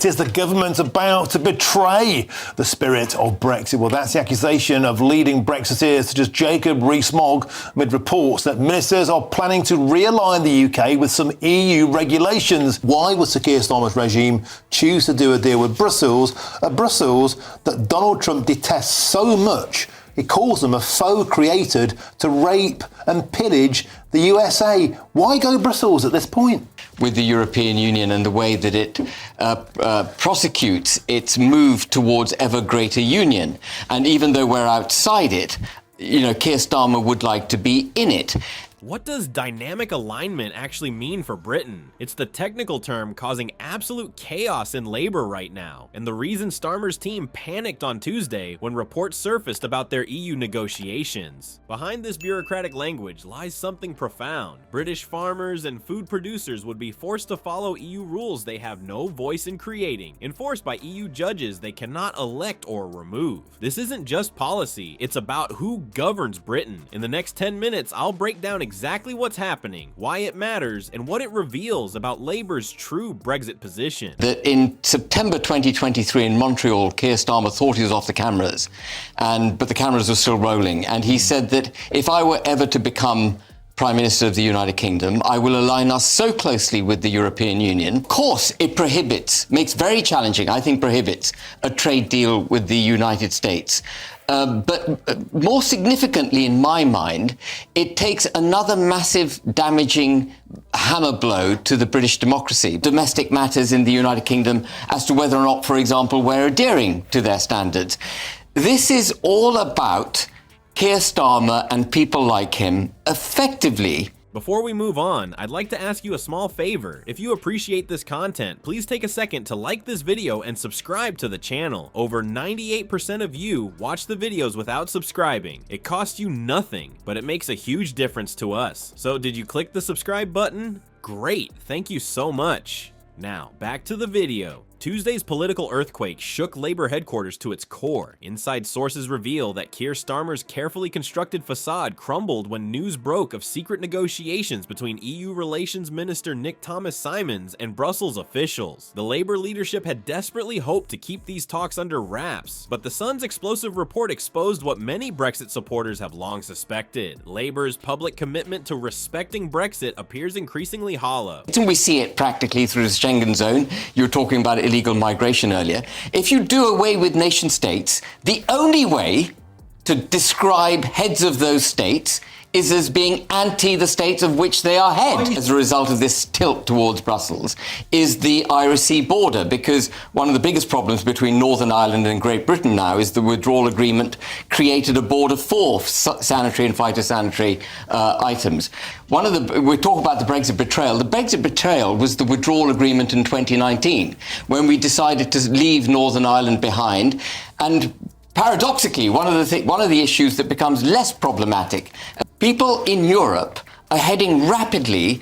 Is the government about to betray the spirit of Brexit? Well, that's the accusation of leading Brexiteers such as Jacob Rees-Mogg amid reports that ministers are planning to realign the UK with some EU regulations. Why would Sir Keir Starmer's regime choose to do a deal with Brussels, a Brussels that Donald Trump detests so much? He calls them a foe created to rape and pillage the USA. Why go Brussels at this point? With the European Union and the way that it prosecutes its move towards ever greater union. And even though we're outside it, Keir Starmer would like to be in it. What does dynamic alignment actually mean for Britain? It's the technical term causing absolute chaos in Labour right now, and the reason Starmer's team panicked on Tuesday when reports surfaced about their EU negotiations. Behind this bureaucratic language lies something profound. British farmers and food producers would be forced to follow EU rules they have no voice in creating, enforced by EU judges they cannot elect or remove. This isn't just policy, it's about who governs Britain. In the next 10 minutes, I'll break down exactly what's happening, why it matters, and what it reveals about Labour's true Brexit position. That in September 2023 in Montreal, Keir Starmer thought he was off the cameras, but the cameras were still rolling, and he said that if I were ever to become Prime Minister of the United Kingdom, I will align us so closely with the European Union. Of course, it makes very challenging, I think prohibits, a trade deal with the United States. But more significantly in my mind, it takes another massive damaging hammer blow to the British democracy. Domestic matters in the United Kingdom as to whether or not, for example, we're adhering to their standards. This is all about Keir Starmer and people like him effectively. Before we move on, I'd like to ask you a small favor. If you appreciate this content, please take a second to like this video and subscribe to the channel. Over 98% of you watch the videos without subscribing. It costs you nothing, but it makes a huge difference to us. So did you click the subscribe button? Great, thank you so much. Now, back to the video. Tuesday's political earthquake shook Labour headquarters to its core. Inside sources reveal that Keir Starmer's carefully constructed facade crumbled when news broke of secret negotiations between EU Relations Minister Nick Thomas-Symonds and Brussels officials. The Labour leadership had desperately hoped to keep these talks under wraps, but the Sun's explosive report exposed what many Brexit supporters have long suspected. Labour's public commitment to respecting Brexit appears increasingly hollow. We see it practically through the Schengen zone. You were talking about illegal migration earlier. If you do away with nation states, the only way to describe heads of those states is as being anti the states of which they are head. As a result of this tilt towards Brussels is the Irish Sea border, because one of the biggest problems between Northern Ireland and Great Britain now is the withdrawal agreement created a border for sanitary and phytosanitary items. We talk about the Brexit betrayal. The Brexit betrayal was the withdrawal agreement in 2019, when we decided to leave Northern Ireland behind. And paradoxically, one of the issues that becomes less problematic, people in Europe are heading rapidly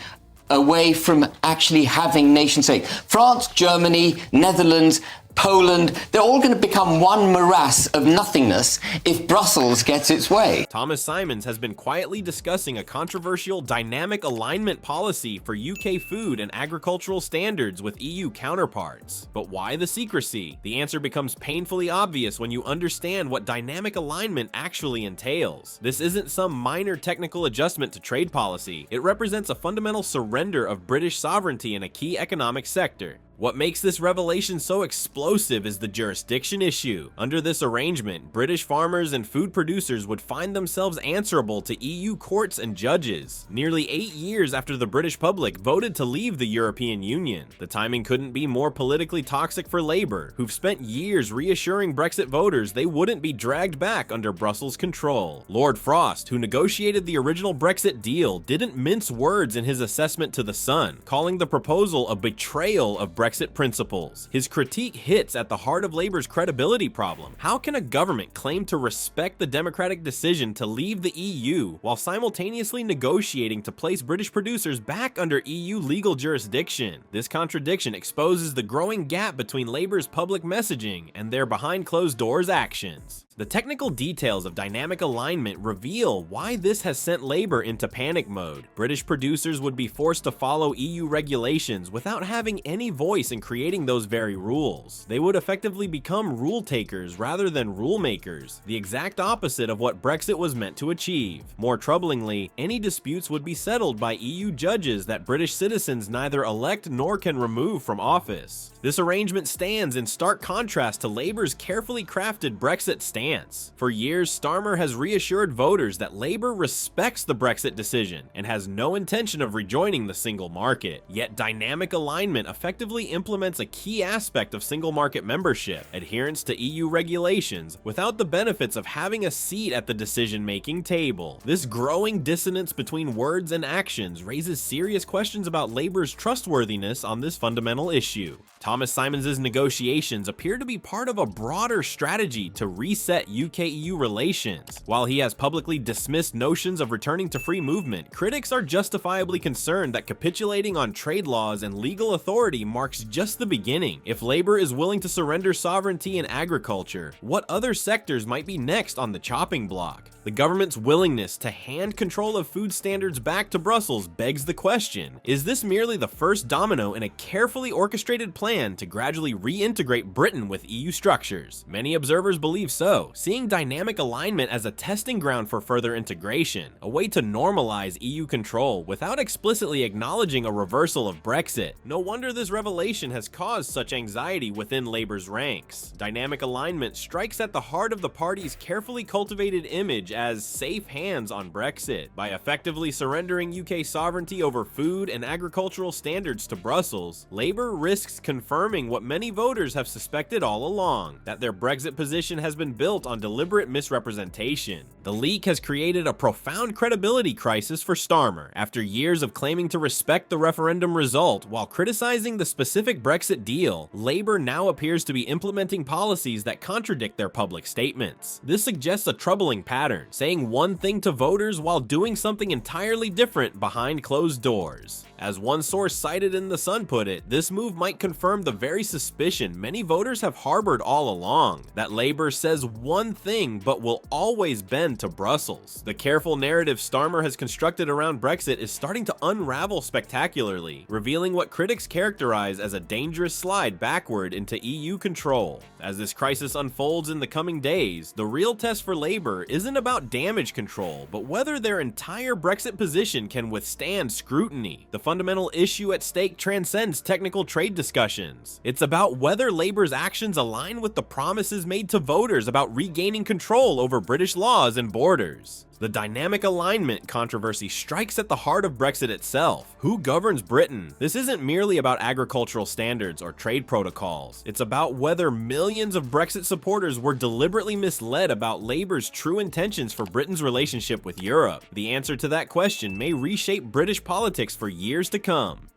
away from actually having nation states. France, Germany, Netherlands, Poland, they're all going to become one morass of nothingness if Brussels gets its way. Thomas-Symonds has been quietly discussing a controversial dynamic alignment policy for UK food and agricultural standards with EU counterparts. But why the secrecy? The answer becomes painfully obvious when you understand what dynamic alignment actually entails. This isn't some minor technical adjustment to trade policy. It represents a fundamental surrender of British sovereignty in a key economic sector. What makes this revelation so explosive is the jurisdiction issue. Under this arrangement, British farmers and food producers would find themselves answerable to EU courts and judges, nearly 8 years after the British public voted to leave the European Union. The timing couldn't be more politically toxic for Labour, who've spent years reassuring Brexit voters they wouldn't be dragged back under Brussels control. Lord Frost, who negotiated the original Brexit deal, didn't mince words in his assessment to The Sun, calling the proposal a betrayal of Brexit principles. His critique hits at the heart of Labour's credibility problem. How can a government claim to respect the democratic decision to leave the EU while simultaneously negotiating to place British producers back under EU legal jurisdiction? This contradiction exposes the growing gap between Labour's public messaging and their behind closed doors actions. The technical details of dynamic alignment reveal why this has sent Labour into panic mode. British producers would be forced to follow EU regulations without having any voice in creating those very rules. They would effectively become rule takers rather than rule makers, the exact opposite of what Brexit was meant to achieve. More troublingly, any disputes would be settled by EU judges that British citizens neither elect nor can remove from office. This arrangement stands in stark contrast to Labour's carefully crafted Brexit stance. For years, Starmer has reassured voters that Labour respects the Brexit decision and has no intention of rejoining the single market. Yet dynamic alignment effectively implements a key aspect of single market membership, adherence to EU regulations, without the benefits of having a seat at the decision-making table. This growing dissonance between words and actions raises serious questions about Labour's trustworthiness on this fundamental issue. Thomas Simons's negotiations appear to be part of a broader strategy to reset UK-EU relations. While he has publicly dismissed notions of returning to free movement, critics are justifiably concerned that capitulating on trade laws and legal authority marks just the beginning. If Labour is willing to surrender sovereignty in agriculture, what other sectors might be next on the chopping block? The government's willingness to hand control of food standards back to Brussels begs the question: is this merely the first domino in a carefully orchestrated plan to gradually reintegrate Britain with EU structures? Many observers believe so, seeing dynamic alignment as a testing ground for further integration, a way to normalize EU control without explicitly acknowledging a reversal of Brexit. No wonder this revelation has caused such anxiety within Labour's ranks. Dynamic alignment strikes at the heart of the party's carefully cultivated image as safe hands on Brexit. By effectively surrendering UK sovereignty over food and agricultural standards to Brussels, Labour risks confirming what many voters have suspected all along, that their Brexit position has been built on deliberate misrepresentation. The leak has created a profound credibility crisis for Starmer. After years of claiming to respect the referendum result while criticizing the specific Brexit deal, Labour now appears to be implementing policies that contradict their public statements. This suggests a troubling pattern, saying one thing to voters while doing something entirely different behind closed doors. As one source cited in The Sun put it, this move might confirm the very suspicion many voters have harbored all along, that Labour says one thing but will always bend to Brussels. The careful narrative Starmer has constructed around Brexit is starting to unravel spectacularly, revealing what critics characterize as a dangerous slide backward into EU control. As this crisis unfolds in the coming days, the real test for Labour isn't about damage control, but whether their entire Brexit position can withstand scrutiny. The fundamental issue at stake transcends technical trade discussions. It's about whether Labour's actions align with the promises made to voters about regaining control over British laws and borders. The dynamic alignment controversy strikes at the heart of Brexit itself. Who governs Britain? This isn't merely about agricultural standards or trade protocols. It's about whether millions of Brexit supporters were deliberately misled about Labour's true intentions for Britain's relationship with Europe. The answer to that question may reshape British politics for years to come.